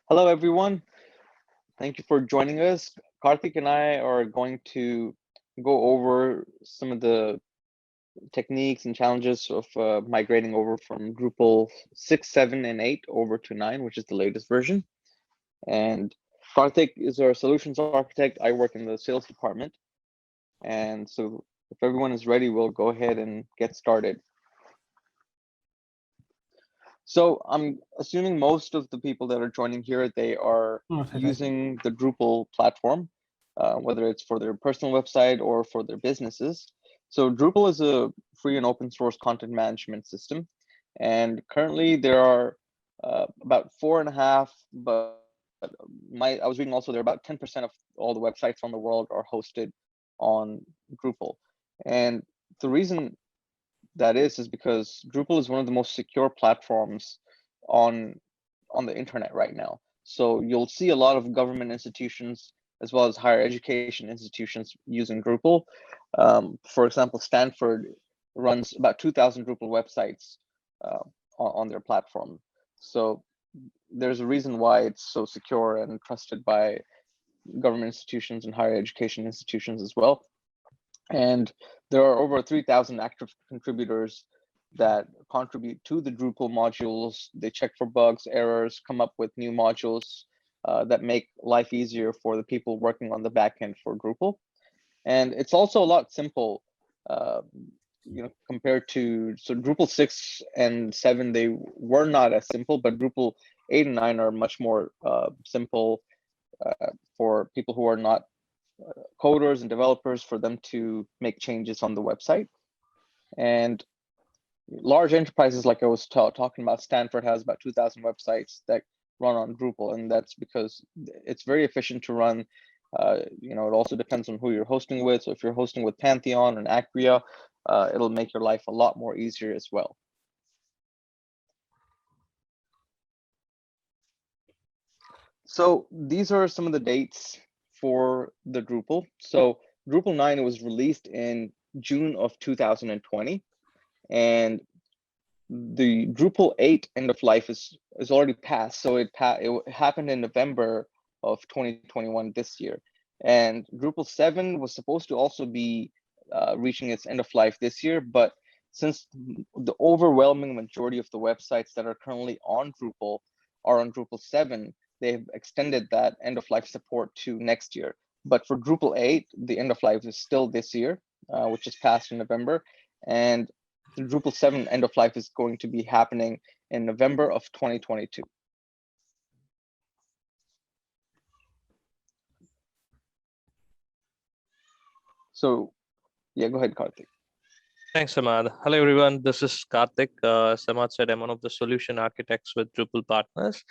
Hello, everyone. Thank you for joining us. Karthik and I are going to go over some of the techniques and challenges of migrating over from Drupal 6, 7, and 8 over to 9, which is the latest version. And Karthik is our solutions architect. I work in the sales department. And so if everyone is ready, we'll go ahead and get started. So I'm assuming most of the people that are joining here, they are using the Drupal platform, whether it's for their personal website or for their businesses. So Drupal is a free and open source content management system. And currently there are about 4.5, but I was reading also there are about 10% of all the websites on the world are hosted on Drupal. And the reason that is because Drupal is one of the most secure platforms on the internet right now. So you'll see a lot of government institutions as well as higher education institutions using Drupal. For example, Stanford runs about 2,000 Drupal websites on their platform. So there's a reason why it's so secure and trusted by government institutions and higher education institutions as well. And there are over 3,000 active contributors that contribute to the Drupal modules. They check for bugs, errors, come up with new modules that make life easier for the people working on the backend for Drupal. And it's also a lot simple, compared to, so Drupal 6 and 7, they were not as simple, but Drupal 8 and 9 are much more simple for people who are not coders and developers, for them to make changes on the website. And large enterprises, like I was talking about, Stanford has about 2,000 websites that run on Drupal, and that's because it's very efficient to run. It also depends on who you're hosting with. So if you're hosting with Pantheon and Acquia, it'll make your life a lot more easier as well. So these are some of the dates for the Drupal. So Drupal 9 was released in June of 2020, and the Drupal 8 end of life is already passed. So it happened in November of 2021 this year. And Drupal 7 was supposed to also be reaching its end of life this year, but since the overwhelming majority of the websites that are currently on Drupal are on Drupal 7, they've extended that end of life support to next year. But for Drupal 8, the end of life is still this year, which is passed in November. And the Drupal 7 end of life is going to be happening in November of 2022. So yeah, go ahead, Karthik. Thanks, Samad. Hello, everyone. This is Karthik. Samad said I'm one of the solution architects with Drupal partners.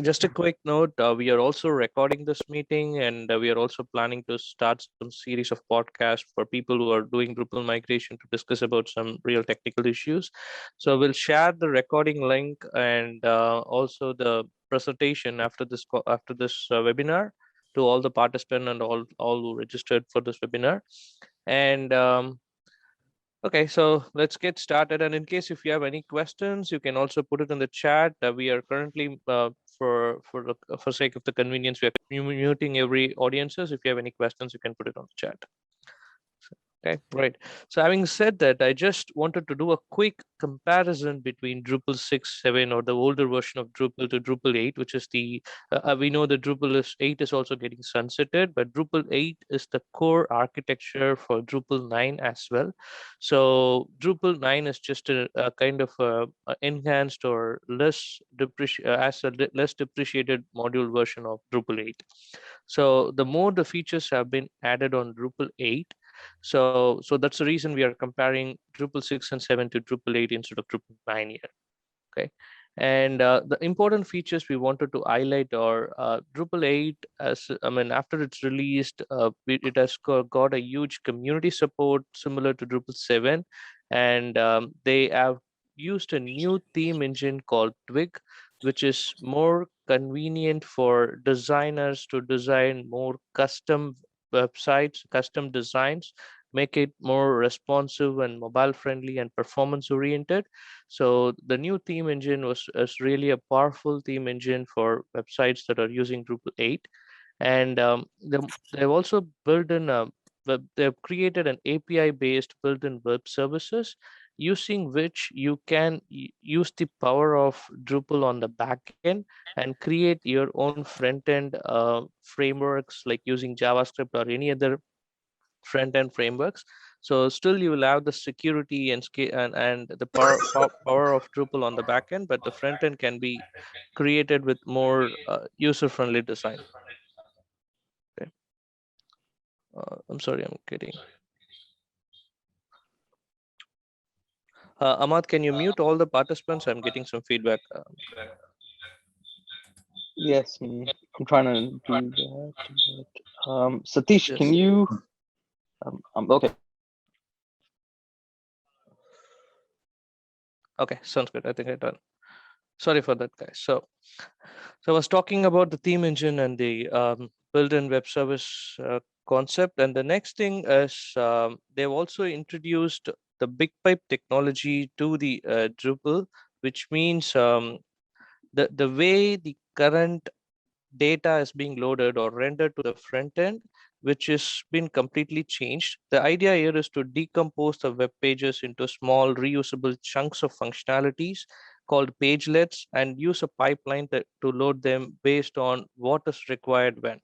Just a quick note, we are also recording this meeting, and we are also planning to start some series of podcasts for people who are doing Drupal migration to discuss about some real technical issues. So we'll share the recording link and also the presentation after this webinar to all the participants and all who registered for this webinar. And okay, so let's get started. And in case if you have any questions, you can also put it in the chat. We are currently, for sake of the convenience, we are muting every audiences. If you have any questions, you can put it on the chat. Okay, great. So having said that, I just wanted to do a quick comparison between Drupal 6, 7, or the older version of Drupal to Drupal 8, which is the, we know that Drupal 8 is also getting sunsetted, but Drupal 8 is the core architecture for Drupal 9 as well. So Drupal 9 is just a kind of a enhanced or less depreciated module version of Drupal 8. So the more the features have been added on Drupal 8, so that's the reason we are comparing Drupal 6 and 7 to Drupal 8 instead of Drupal 9 here. Okay. And the important features we wanted to highlight are Drupal 8, after it's released, it has got a huge community support similar to Drupal 7. And they have used a new theme engine called Twig, which is more convenient for designers to design more custom websites, custom designs, make it more responsive and mobile friendly and performance oriented. So the new theme engine is really a powerful theme engine for websites that are using Drupal 8. And they've also built in they've created an API based built-in web services using which you can use the power of Drupal on the back end and create your own front end frameworks like using JavaScript or any other front end frameworks. So still you will have the security and and the power of Drupal on the back end, but the front end can be created with more user friendly design. Okay. I'm sorry, I'm getting. Ahmad, can you mute all the participants? I'm getting some feedback. Yes, I'm trying to do that. But, Satish, can Yes. you? Okay. Okay, sounds good. I think I done. Sorry for that, guys. So I was talking about the theme engine and the built-in web service concept. And the next thing is they've also introduced the big pipe technology to the Drupal, which means the way the current data is being loaded or rendered to the front end, which has been completely changed. The idea here is to decompose the web pages into small reusable chunks of functionalities called pagelets and use a pipeline to load them based on what is required when.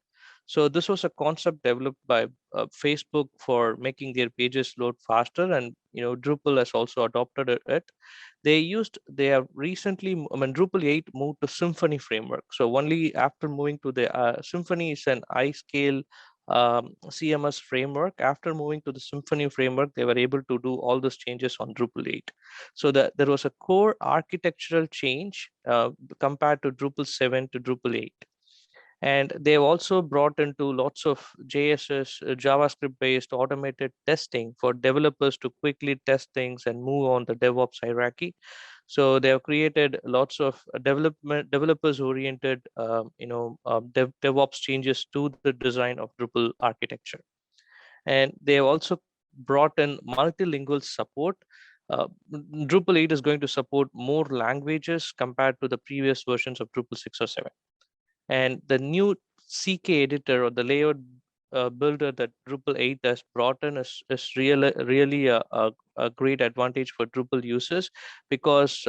So this was a concept developed by Facebook for making their pages load faster, and Drupal has also adopted it. They have recently, I mean, Drupal 8 moved to Symfony framework. So only after moving to the Symfony is an iScale CMS framework. After moving to the Symfony framework, they were able to do all those changes on Drupal 8. So that there was a core architectural change compared to Drupal 7 to Drupal 8. And they've also brought into lots of JSS, JavaScript based automated testing for developers to quickly test things and move on the DevOps hierarchy. So they have created lots of developers oriented DevOps changes to the design of Drupal architecture. And they have also brought in multilingual support. Drupal 8 is going to support more languages compared to the previous versions of Drupal 6 or 7. And the new CK editor or the layout builder that Drupal 8 has brought in is really a great advantage for Drupal users, because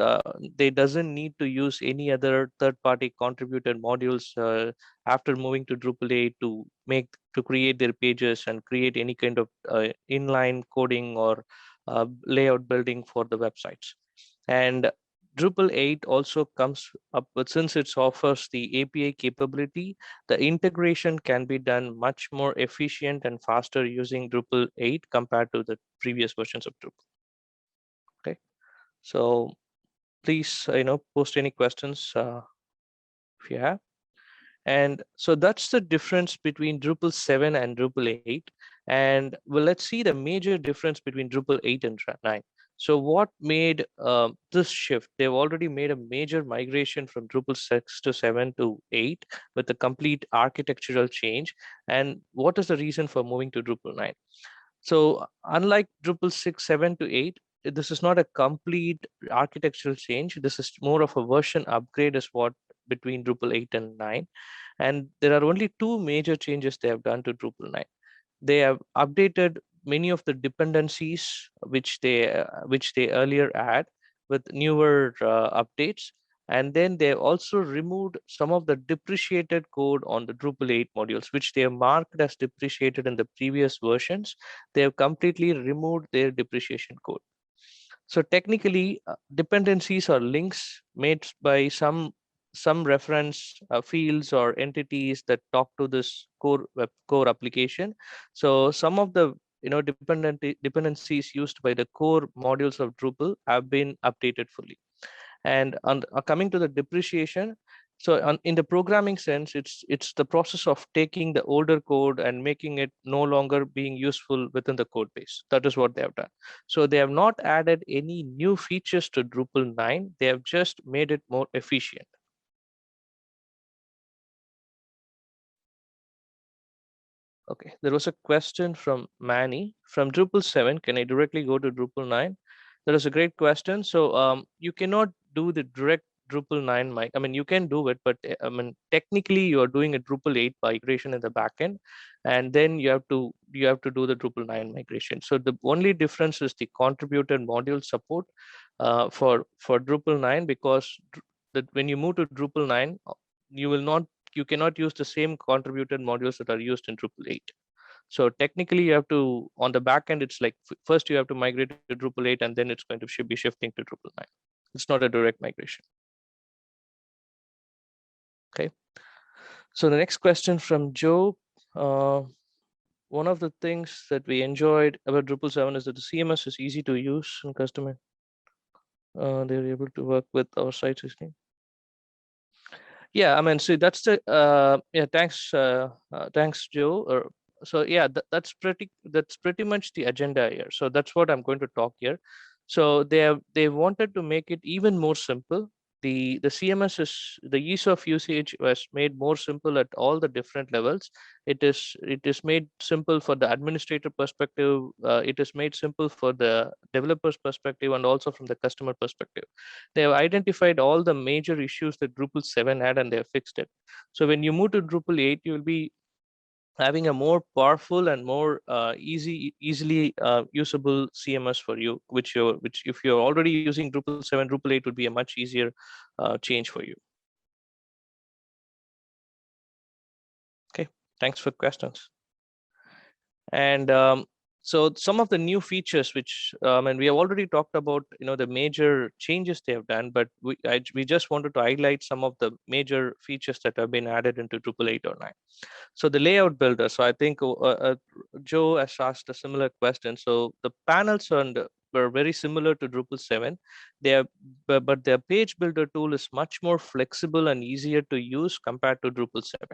they doesn't need to use any other third-party contributed modules after moving to Drupal 8 to create their pages and create any kind of inline coding or layout building for the websites. And Drupal 8 also comes up with, since it offers the API capability, the integration can be done much more efficient and faster using Drupal 8 compared to the previous versions of Drupal. Okay, so please, post any questions if you have. And so that's the difference between Drupal 7 and Drupal 8. And well, let's see the major difference between Drupal 8 and 9. So what made this shift? They've already made a major migration from Drupal 6 to 7 to 8 with a complete architectural change. And what is the reason for moving to Drupal 9? So unlike Drupal 6, 7 to 8, this is not a complete architectural change. This is more of a version upgrade is what between Drupal 8 and 9. And there are only two major changes they have done to Drupal 9. They have updated many of the dependencies which they earlier had with newer updates. And then they also removed some of the depreciated code on the Drupal 8 modules, which they have marked as depreciated in the previous versions. They have completely removed their depreciation code. So technically, dependencies are links made by some reference fields or entities that talk to this core application. So some of the dependencies used by the core modules of Drupal have been updated fully. And coming to the depreciation, so in the programming sense, it's the process of taking the older code and making it no longer being useful within the code base. That is what they have done. So they have not added any new features to Drupal 9. They have just made it more efficient. Okay, there was a question from Manny from Drupal 7. Can I directly go to Drupal 9? That is a great question. So you cannot do the direct Drupal 9 mic. I mean, you can do it, but I mean, technically you are doing a Drupal 8 migration in the backend, and then you have to do the Drupal 9 migration. So the only difference is the contributed module support for Drupal 9, because that when you move to Drupal 9, you cannot use the same contributed modules that are used in Drupal 8. So technically, you have to, on the back end, it's like first you have to migrate to Drupal 8, and then it's going to be shifting to Drupal 9. It's not a direct migration. Okay. So the next question from Joe. One of the things that we enjoyed about Drupal 7 is that the CMS is easy to use and customer. They're able to work with our site system. Yeah, I mean, so that's the yeah. Thanks, Joe. So yeah, that's pretty much the agenda here. So that's what I'm going to talk here. So they wanted to make it even more simple. The CMS is, the ease of usage was made more simple at all the different levels. It is made simple for the administrator perspective. It is made simple for the developers perspective, and also from the customer perspective. They have identified all the major issues that Drupal 7 had, and they have fixed it. So when you move to Drupal 8, you will be having a more powerful and more easily usable CMS for you, which if you're already using Drupal 7, Drupal 8 would be a much easier change for you. Okay, thanks for questions. And so some of the new features, which and we have already talked about, the major changes they have done, but we just wanted to highlight some of the major features that have been added into Drupal 8 or 9. So the layout builder. So I think Joe has asked a similar question. So the panels were very similar to Drupal 7. But their page builder tool is much more flexible and easier to use compared to Drupal 7.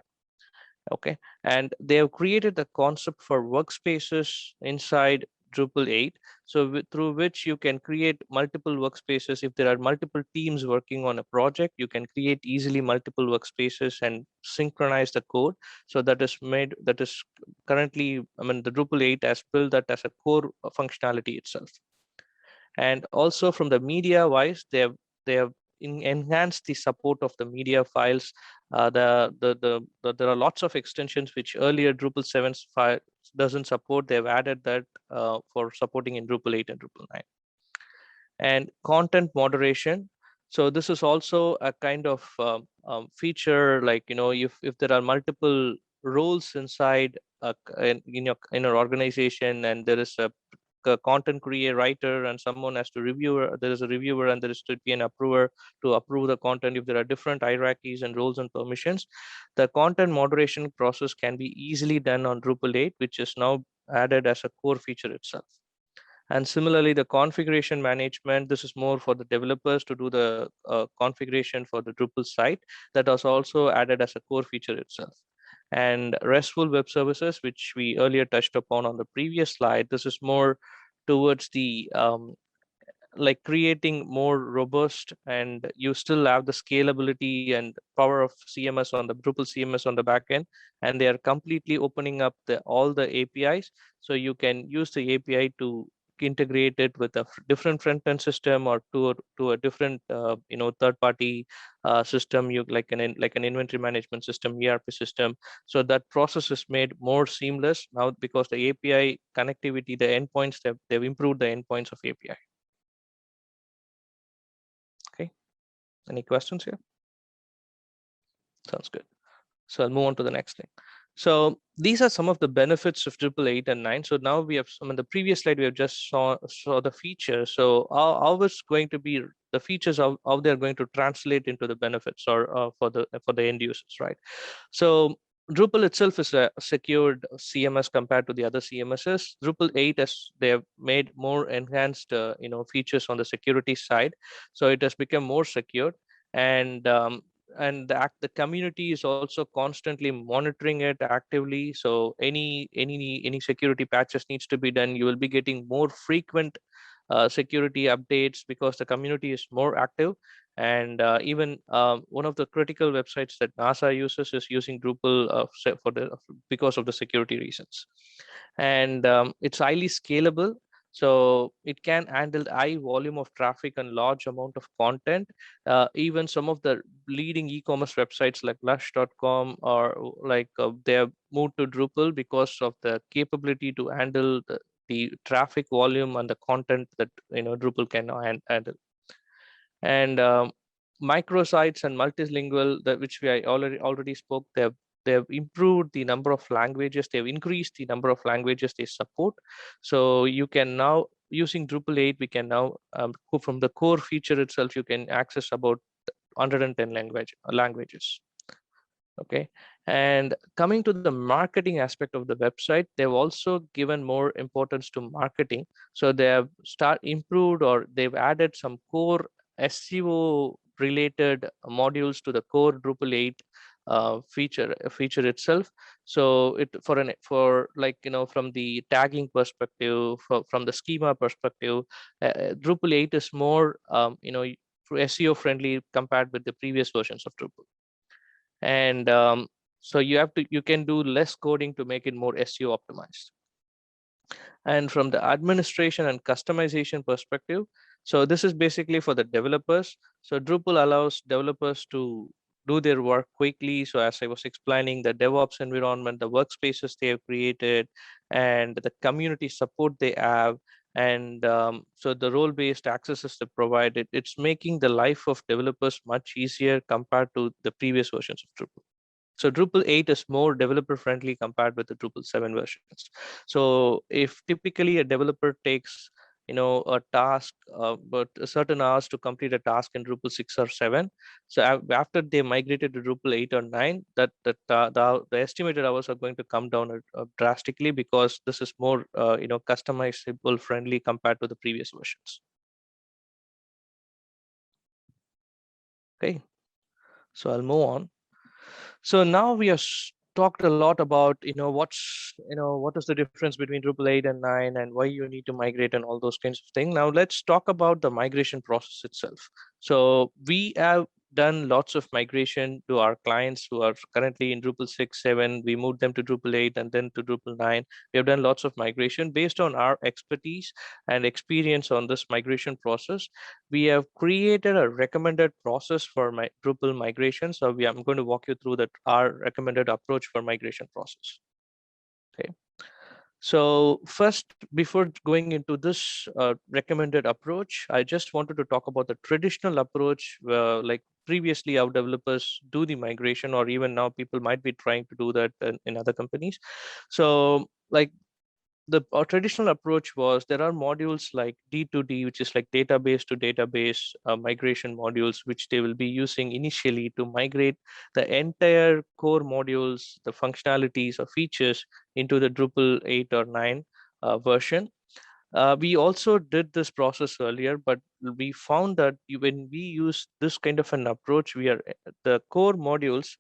Okay, and they have created a concept for workspaces inside Drupal 8, so through which you can create multiple workspaces. If there are multiple teams working on a project, you can create easily multiple workspaces and synchronize the code. So that is currently, I mean, the Drupal 8 has built that as a core functionality itself. And also from the media wise, they have enhanced the support of the media files. There are lots of extensions which earlier Drupal 7 doesn't support. They've added that for supporting in Drupal 8 and Drupal 9. And content moderation. So this is also a kind of feature, like, if there are multiple roles inside in your organization, and there is a content creator, writer, and someone has to reviewer. There is a reviewer, and there is to be an approver to approve the content. If there are different hierarchies and roles and permissions, the content moderation process can be easily done on Drupal 8, which is now added as a core feature itself. And similarly, the configuration management, this is more for the developers to do the configuration for the Drupal site. That was also added as a core feature itself. And RESTful web services, which we earlier touched upon on the previous slide, this is more towards the like creating more robust, and you still have the scalability and power of CMS on the Drupal CMS on the back end, and they are completely opening up all the APIs. So you can use the API to integrate it with a different front end system, or to a different third party system, you like an inventory management system, ERP system. So that process is made more seamless now, because the API connectivity, the endpoints, they've improved the endpoints of API. Okay, any questions here? Sounds good. So I'll move on to the next thing. So these are some of the benefits of Drupal 8 and 9. So now we have some, in the previous slide, we have just saw the features. So how is going to be the features, how they're going to translate into the benefits, or for the end users, right? So Drupal itself is a secured CMS compared to the other CMSs. Drupal 8, as they have made more enhanced features on the security side, so it has become more secure. And the community is also constantly monitoring it actively. So any security patches needs to be done, you will be getting more frequent security updates, because the community is more active. And even one of the critical websites that NASA uses is using Drupal because of the security reasons. And it's highly scalable, so it can handle high volume of traffic and large amount of content. Even some of the leading e-commerce websites like lush.com or they have moved to Drupal because of the capability to handle the traffic volume and the content that Drupal can handle. And microsites and multilingual, which we already spoke, they've improved the number of languages, they've increased the number of languages they support. So you can now, using Drupal 8, we can now from the core feature itself, you can access about 110 languages. Okay. And coming to the marketing aspect of the website, they've also given more importance to marketing. So they have improved, or they've added some core SEO related modules to the core Drupal 8 feature itself. So from the tagging perspective, from the schema perspective, Drupal 8 is more SEO friendly compared with the previous versions of Drupal. And so you can do less coding to make it more SEO optimized. And from the administration and customization perspective, so this is basically for the developers. So Drupal allows developers to do their work quickly. So as I was explaining, the DevOps environment, the workspaces they have created, and the community support they have, and so the role-based accesses they provided, it's making the life of developers much easier compared to the previous versions of Drupal. So Drupal 8 is more developer friendly compared with the Drupal 7 versions. So if typically a developer takes a task, but a certain hours to complete a task in Drupal 6 or 7, so after they migrated to Drupal 8 or 9, the estimated hours are going to come down drastically, because this is more customizable friendly compared to the previous versions. Okay, so I'll move on. So now we have talked a lot about what is the difference between Drupal 8 and 9, and why you need to migrate and all those kinds of things. Now let's talk about the migration process itself. So we have done lots of migration to our clients who are currently in Drupal 6, 7. We moved them to Drupal 8 and then to Drupal 9. We have done lots of migration based on our expertise and experience on this migration process. We have created a recommended process for my Drupal migration. So I'm going to walk you through our recommended approach for migration process. Okay. So first, before going into this recommended approach, I just wanted to talk about the traditional approach, like previously our developers do the migration, or even now people might be trying to do that in other companies. So like our traditional approach was, there are modules like D2D, which is like database to database migration modules, which they will be using initially to migrate the entire core modules, the functionalities or features into the Drupal 8 or 9 version. We also did this process earlier, but we found that when we use this kind of an approach, the core modules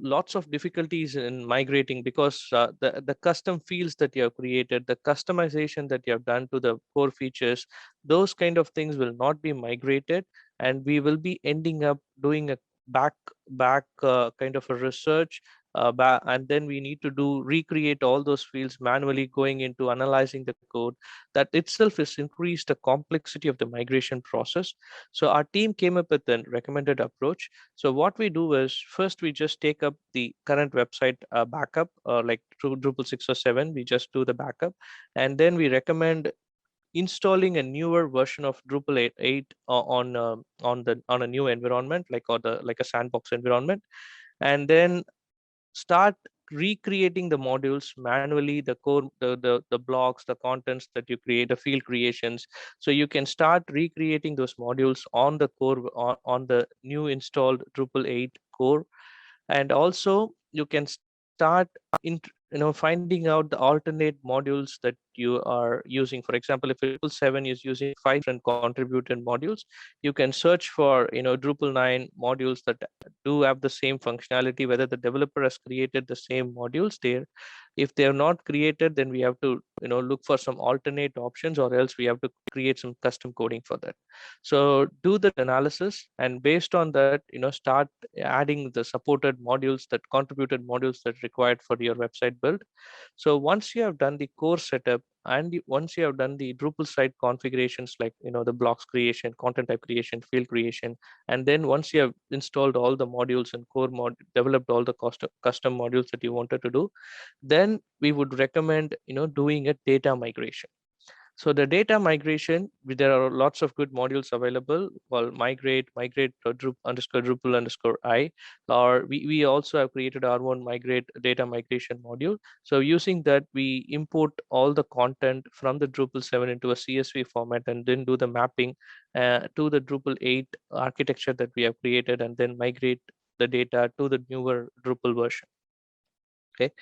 lots of difficulties in migrating, because the custom fields that you have created, the customization that you have done to the core features, those kind of things will not be migrated, and we will be ending up doing a back kind of a research, and then we need to recreate all those fields manually, going into analyzing the code. That itself has increased the complexity of the migration process. So our team came up with a recommended approach. So what we do is, first we just take up the current website backup, like through Drupal 6 or 7, we just do the backup, and then we recommend installing a newer version of Drupal 8 on a new environment, like a sandbox environment, and then start recreating the modules manually, the core, the blocks, the contents that you create, the field creations. So you can start recreating those modules on the core, on the new installed Drupal 8 core. And also you can start finding out the alternate modules that you are using. For example, if Drupal 7 is using 5 different contributed modules, you can search for Drupal 9 modules that do have the same functionality, whether the developer has created the same modules there. If they are not created, then we have to look for some alternate options, or else we have to create some custom coding for that. So do that analysis, and based on that, start adding the supported modules, that contributed modules that required for your website build. So once you have done the core setup, and once you have done the Drupal site configurations, like the blocks creation, content type creation, field creation, and then once you have installed all the modules and core mod, developed all the custom modules that you wanted to do, then we would recommend doing a data migration. So the data migration, there are lots of good modules available called migrate underscore Drupal underscore I, or we also have created our own migrate data migration module. So using that, we import all the content from the Drupal 7 into a CSV format, and then do the mapping to the Drupal 8 architecture that we have created, and then migrate the data to the newer Drupal version. Okay.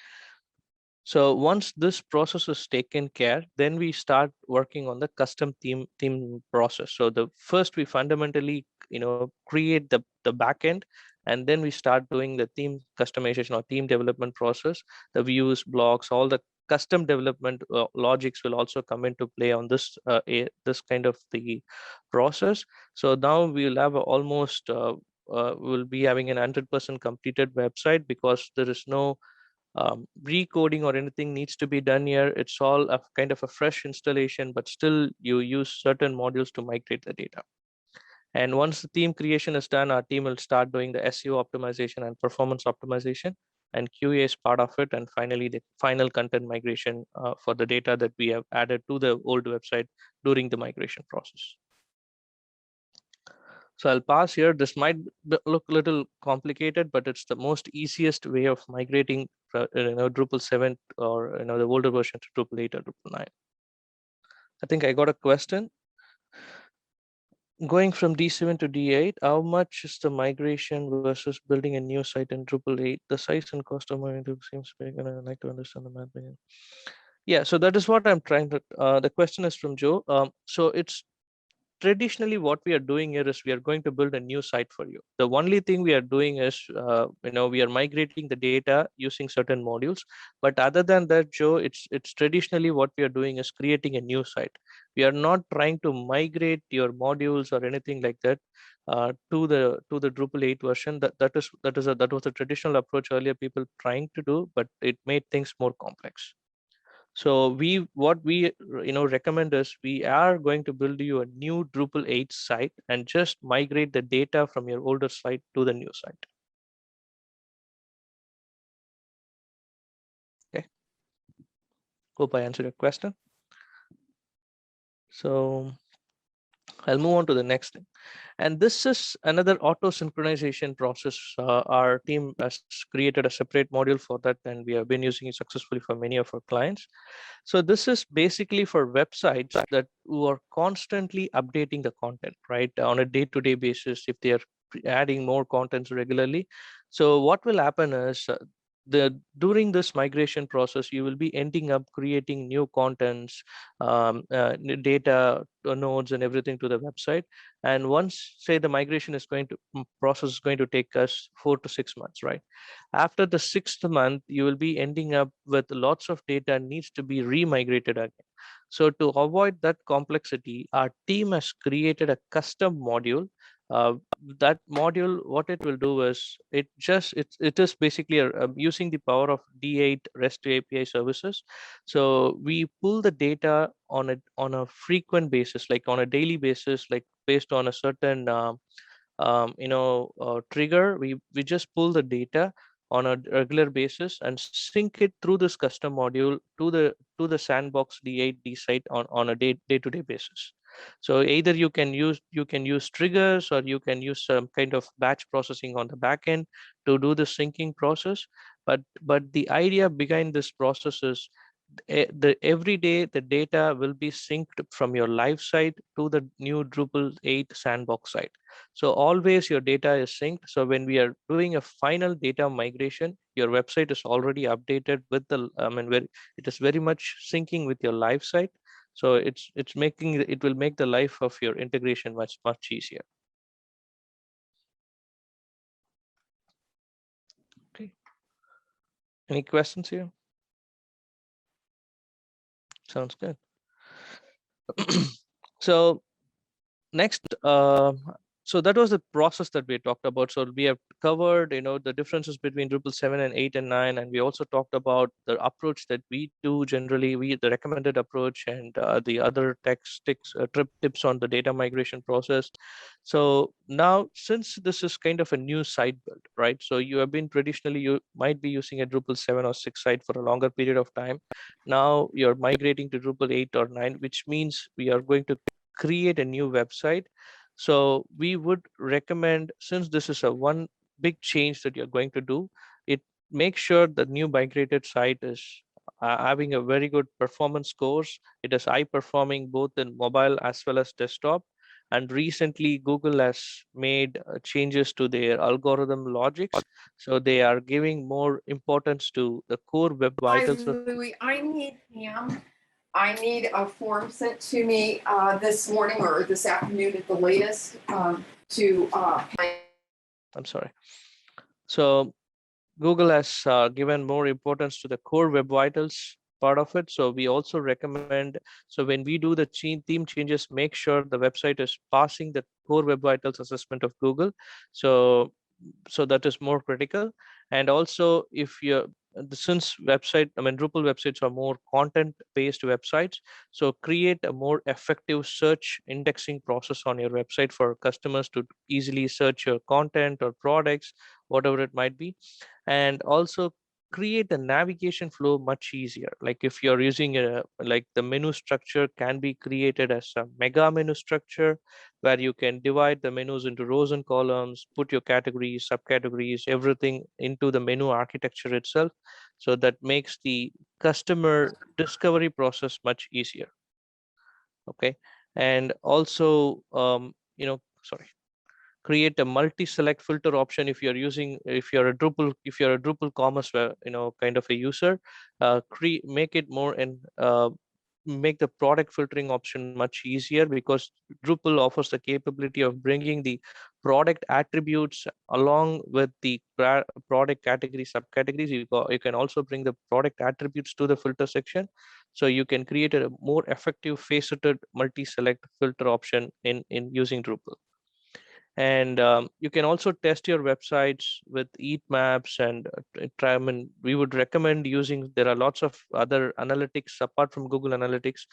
So once this process is taken care, then we start working on the custom theme process. So the first, we fundamentally create the backend, and then we start doing the theme customization or theme development process. The views, blocks, all the custom development logics will also come into play on this kind of the process. So now we will have almost we'll be having an 100% completed website, because there is no recoding or anything needs to be done here. It's all a kind of a fresh installation, but still you use certain modules to migrate the data. And once the theme creation is done, our team will start doing the SEO optimization and performance optimization, and QA is part of it. And finally, the final content migration for the data that we have added to the old website during the migration process. So I'll pass here. This might look a little complicated, but it's the most easiest way of migrating Drupal 7 or the older version to Drupal 8 or Drupal 9. I think I got a question. Going from D7 to D8, how much is the migration versus building a new site in Drupal 8? The size and cost of my seems big, and I'd like to understand the math behind. Yeah, so that is what I'm trying to. The question is from Joe. So it's traditionally what we are doing here is we are going to build a new site for you. The only thing we are doing is we are migrating the data using certain modules, but other than that, Joe, it's traditionally what we are doing is creating a new site. We are not trying to migrate your modules or anything like that to the Drupal 8 version. That was a traditional approach earlier people trying to do, but it made things more complex. So what we recommend is we are going to build you a new Drupal 8 site and just migrate the data from your older site to the new site. Okay. Hope I answered your question. So I'll move on to the next thing. And this is another auto synchronization process. Our team has created a separate module for that, and we have been using it successfully for many of our clients. So this is basically for websites that who are constantly updating the content, right, on a day-to-day basis, if they are adding more contents regularly. So what will happen is during this migration process, you will be ending up creating new contents, data nodes and everything to the website. And once, say, the migration is going to process is going to take us 4 to 6 months, right? After the 6th month, you will be ending up with lots of data needs to be remigrated again. So to avoid that complexity, our team has created a custom module. That module, what it will do is it is basically using the power of D8 REST API services. So we pull the data on a frequent basis, like on a daily basis, like based on a certain trigger. We just pull the data on a regular basis and sync it through this custom module to the sandbox D8 site on a day-to-day basis. So either you can use triggers, or you can use some kind of batch processing on the back end to do the syncing process. But the idea behind this process is every day the data will be synced from your live site to the new Drupal 8 sandbox site. So always your data is synced. So when we are doing a final data migration, your website is already updated with where it is very much syncing with your live site. So it will make the life of your integration much easier. Okay. Any questions here? Sounds good. So next, so that was the process that we talked about. So we have covered, the differences between Drupal 7 and 8 and 9, and we also talked about the approach that we do generally, the recommended approach, and the other tips on the data migration process. So now, since this is kind of a new site build, right? So you have been traditionally, you might be using a Drupal 7 or 6 site for a longer period of time. Now you're migrating to Drupal 8 or 9, which means we are going to create a new website. So we would recommend, since this is a one big change that you're going to do, it make sure the new migrated site is having a very good performance scores. It is high performing both in mobile as well as desktop. And recently Google has made changes to their algorithm logics. So they are giving more importance to the core web vitals. Hi, Louis. I need Pam. I need a form sent to me this morning or this afternoon at the latest to. I'm sorry. So Google has given more importance to the core web vitals part of it. So we also recommend, so when we do the theme changes, make sure the website is passing the core web vitals assessment of Google. So that is more critical. And also, if you're since Drupal websites are more content based websites, so create a more effective search indexing process on your website for customers to easily search your content or products, whatever it might be. And also create the navigation flow much easier. Like if you're using like the menu structure can be created as a mega menu structure, where you can divide the menus into rows and columns, put your categories, subcategories, everything into the menu architecture itself. So that makes the customer discovery process much easier. Okay. And also, sorry, create a multi-select filter option if you're a Drupal commerce kind of a user. Make it more and make the product filtering option much easier, because Drupal offers the capability of bringing the product attributes along with the product category subcategories. You can also bring the product attributes to the filter section. So you can create a more effective faceted multi-select filter option in using Drupal. And you can also test your websites with heat maps and try. I mean, we would recommend using, there are lots of other analytics apart from Google Analytics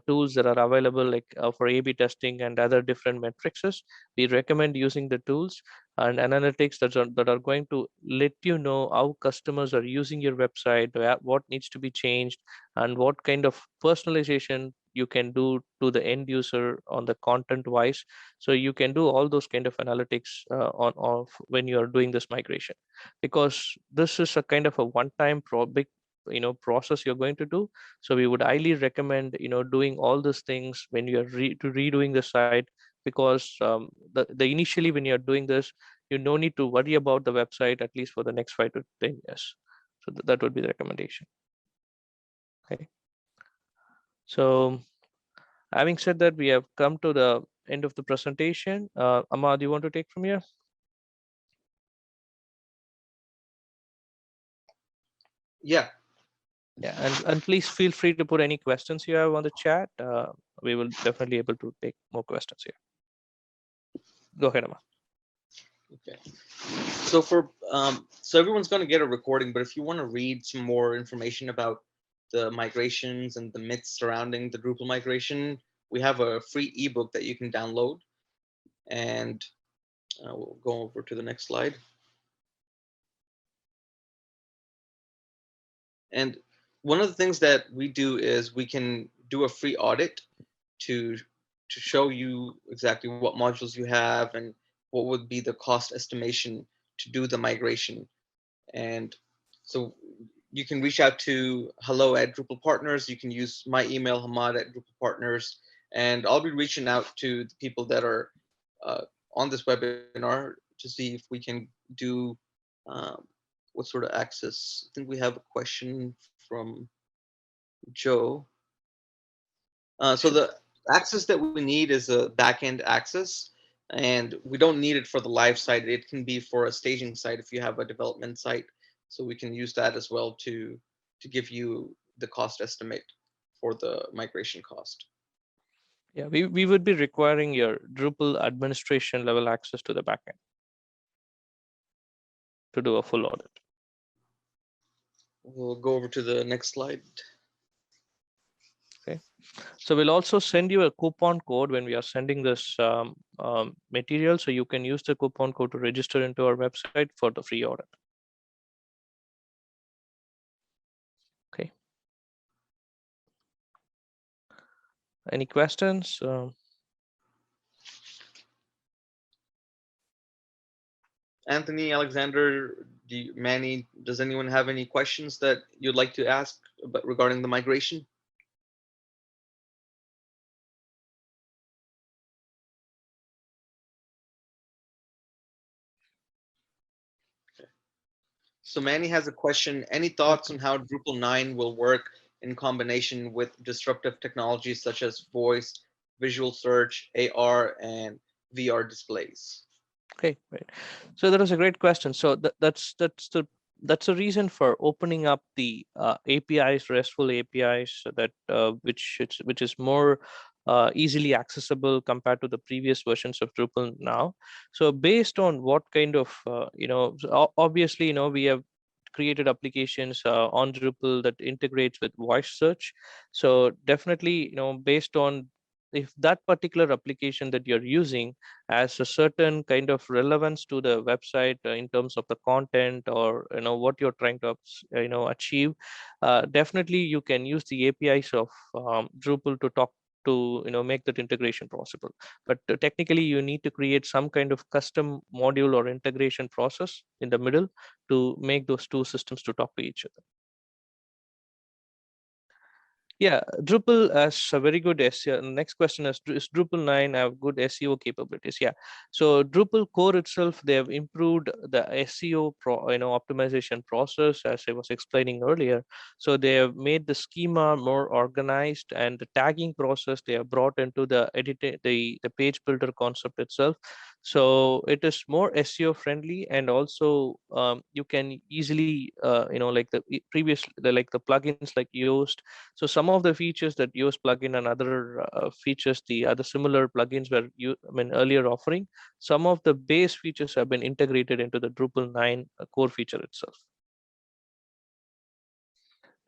tools that are available, like for A/B testing and other different metrics. We recommend using the tools and analytics that are going to let you know how customers are using your website, what needs to be changed, and what kind of personalization you can do to the end user on the content wise. So you can do all those kind of analytics on when you are doing this migration, because this is a kind of a one-time big process you're going to do. So we would highly recommend doing all these things when you're redoing the site, because the initially when you're doing this, you no need to worry about the website, at least for the next 5 to 10 years. So that would be the recommendation. Okay. So having said that, we have come to the end of the presentation. Ahmad, you want to take from here? Yeah. Yeah, and please feel free to put any questions you have on the chat. We will definitely able to take more questions here. Go ahead, Ahmad. Okay. So so everyone's going to get a recording, but if you want to read some more information about the migrations and the myths surrounding the Drupal migration, we have a free ebook that you can download. And we'll go over to the next slide. And one of the things that we do is we can do a free audit to show you exactly what modules you have and what would be the cost estimation to do the migration. And so you can reach out to hello@Drupal Partners. You can use my email, Hamad@Drupal Partners, and I'll be reaching out to the people that are on this webinar to see if we can do what sort of access. I think we have a question from Joe. So the access that we need is a backend access, and we don't need it for the live site. It can be for a staging site if you have a development site. So we can use that as well to give you the cost estimate. for the migration cost. Yeah, we would be requiring your Drupal administration level access to the backend to do a full audit. We'll go over to the next slide. Okay, so we'll also send you a coupon code when we are sending this material, so you can use the coupon code to register into our website for the free audit. Okay. Any questions? Anthony, Alexander, Manny, does anyone have any questions that you'd like to ask about regarding the migration? Okay. So Manny has a question. Any thoughts on how Drupal 9 will work in combination with disruptive technologies such as voice, visual search, AR, and VR displays? Okay, great. So that was a great question. So that's the reason for opening up the APIs, RESTful APIs, so that which is more easily accessible compared to the previous versions of Drupal now. So based on what kind of obviously we have created applications on Drupal that integrates with voice search. So definitely based on if that particular application that you're using has a certain kind of relevance to the website in terms of the content or what you're trying to achieve, definitely you can use the APIs of Drupal to talk to make that integration possible. But technically you need to create some kind of custom module or integration process in the middle to make those two systems to talk to each other. Yeah, Drupal has a very good SEO. Next question is Drupal 9 have good SEO capabilities? Yeah, so Drupal core itself, they have improved the SEO optimization process, as I was explaining earlier. So they have made the schema more organized, and the tagging process they have brought into the the page builder concept itself. So it is more SEO friendly, and also you can easily like the previous like the plugins like Yoast. So some of the features that Yoast plugin and other features, the other similar plugins were earlier offering, some of the base features have been integrated into the Drupal 9 core feature itself.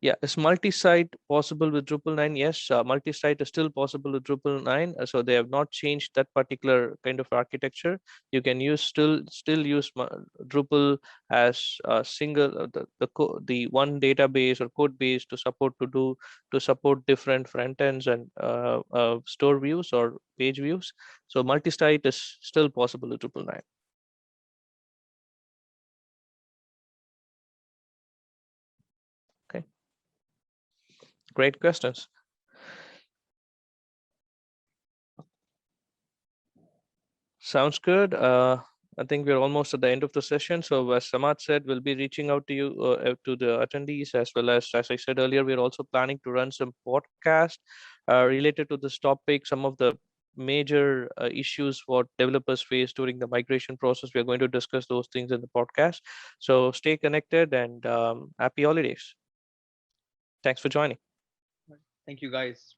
Yeah, is multi-site possible with Drupal 9? Yes, multi-site is still possible with Drupal 9. So they have not changed that particular kind of architecture. You can use still use Drupal as a single the one database or code base to support different front ends and store views or page views. So multi-site is still possible with Drupal 9. Okay. Great questions. Sounds good. I think we're almost at the end of the session. So as Samad said, we'll be reaching out to you, to the attendees, as well as I said earlier, we're also planning to run some podcasts related to this topic, some of the major issues what developers face during the migration process. We're going to discuss those things in the podcast. So stay connected, and happy holidays. Thanks for joining. Thank you, guys.